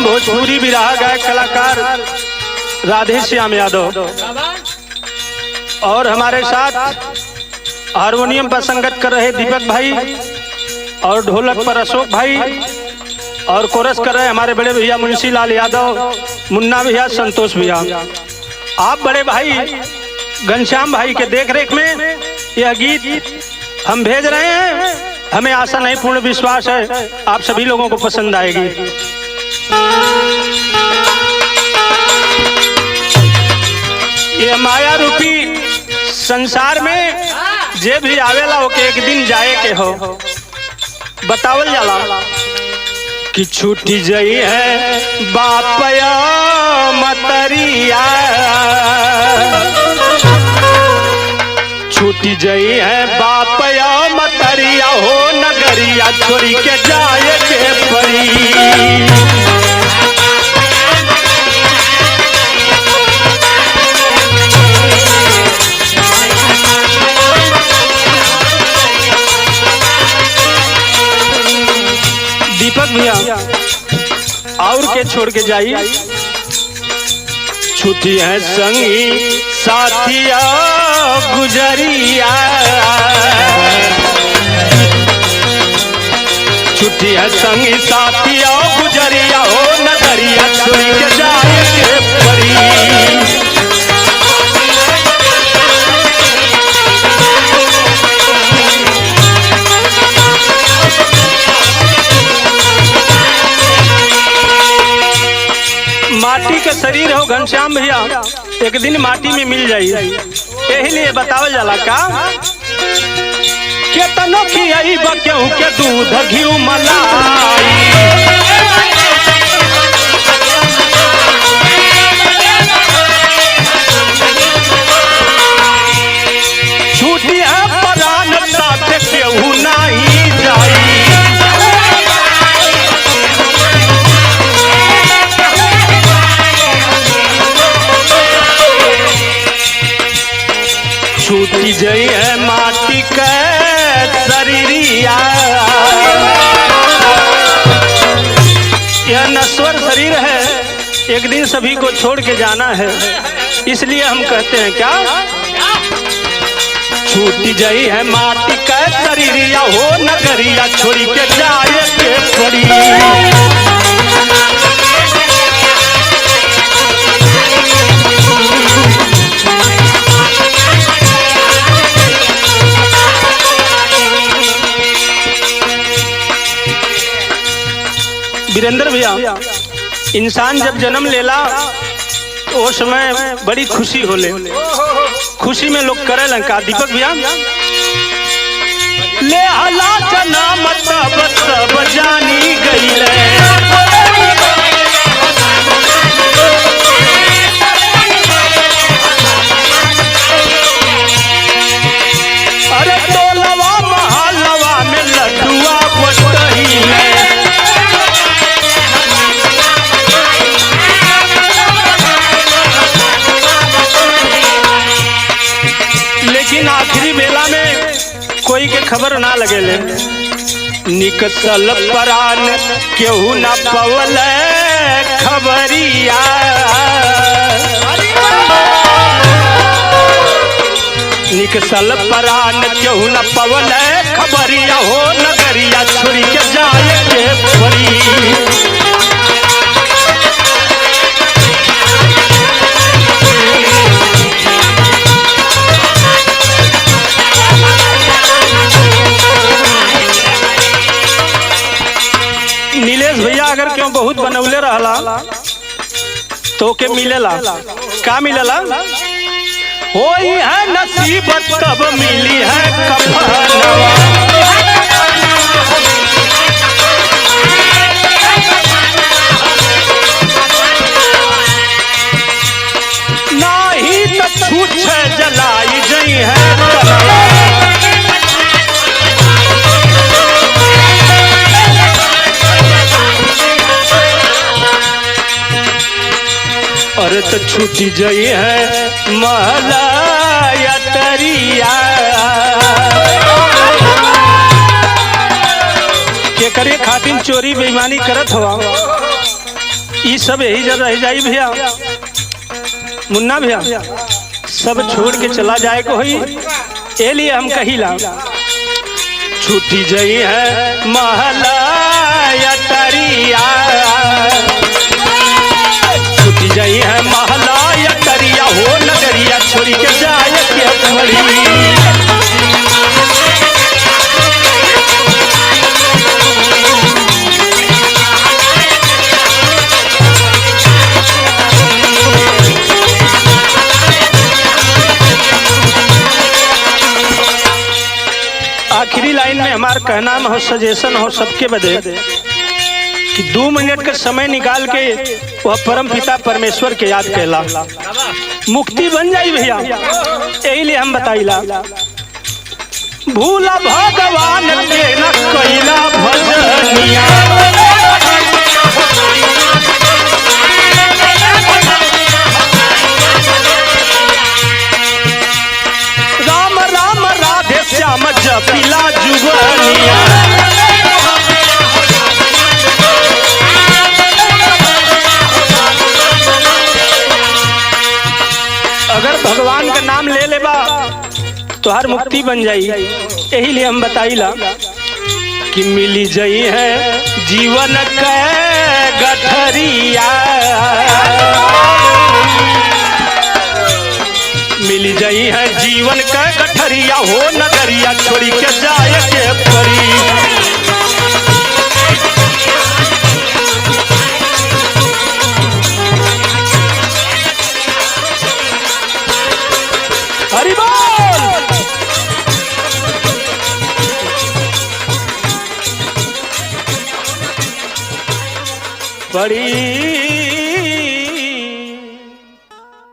हम भोजपुरी बिरहा गायक कलाकार राधे श्याम यादव और हमारे साथ हारमोनियम पर संगत कर रहे दीपक भाई और ढोलक पर अशोक भाई और कोरस कर रहे हमारे बड़े भैया मुंशी लाल यादव, मुन्ना भैया, संतोष भैया। आप बड़े भाई घनश्याम भाई के देखरेख में यह गीत हम भेज रहे हैं। हमें आशा नहीं पूर्ण विश्वास है आप सभी लोगों को पसंद आएगी। ये माया रूपी संसार में जे भी आवेला हो के एक दिन जाए के हो बतावल जाला कि छूटी जई है बापया मतरिया, छूटी जई है बापया मतरिया हो नगरिया छोड़ी के जाए के परी। दीपक भैया और के छोड़ के जाई, छुट्टी है संगी साथिया गुजरिया, छुट्टी है संगी साथिया गुजरिया हो नगरिया छोड़ी के जाए के परी। माटी का शरीर हो घनश्याम भैया, एक दिन माटी में मिल जाई, यही लिए बतावल जाला का केतनो की आई बक्यों के दूध घी मलाई, छूटी है परान साथ केहू नहीं जाई। छूटी जई है माटी के शरीरिया, यह नश्वर शरीर है, एक दिन सभी को छोड़ के जाना है, इसलिए हम कहते हैं क्या छूटी जई है माटी के शरीरिया हो नगरिया छोड़ी के जाए के परी। वीरेंद्र भैया, इंसान जब जन्म लेला तो उस समय बड़ी खुशी होले, खुशी में लोग करे लंका। दीपक भैया ले हला जन्म तब सब जानी गईले, अरे टोलवा महलवा में लड्डुआ बटहिले, लेकिन आखिरी बेला में कोई के खबर ना लगेले। निकसल परान केहू ना पवल खबरिया, निकसल परान केहू ना पवल खबरिया हो नगरिया छोड़ी के जाए के परी। नीलेश भैया अगर क्यों बहुत बनौले रहला तो के मिलेला का मिलेला होई है नसीबत कब मिली है कफनवा, नाही तो छूछे जलाई जई है कनवा, अरे तो छूटी जई है महला तरिया, के करे खातिन चोरी बेईमानी करत हवा, ये सब यही जगह रह जाई भैया, मुन्ना भैया सब छोड़ के चला जाए को ही, ए लिए हम कहिला छूटी जई है महला यटरिया, छूटी जई है महला यटरिया हो नगरिया छोड़ी के जाए के पड़ी। आखिरी लाइन में हमारा कहना हो, सजेशन हो सबके बदे कि 2 मिनट का समय निकाल के वह परम पिता परमेश्वर के याद कैला, मुक्ति बन जाई भैया। यही लिए हम बताइला भूला भगवान के न कैला भजनिया, राम राम राधे श्याम जपिला जुबनिया। अगर भगवान का नाम ले लेबा तो हर मुक्ति बन जाई। यही लिए हम बताइला कि मिली जई है जीवन के गठरिया, मिली जई है जीवन के गठरिया हो नगरिया छोड़ी के जाए के पड़ी। हरि बोल। बड़ी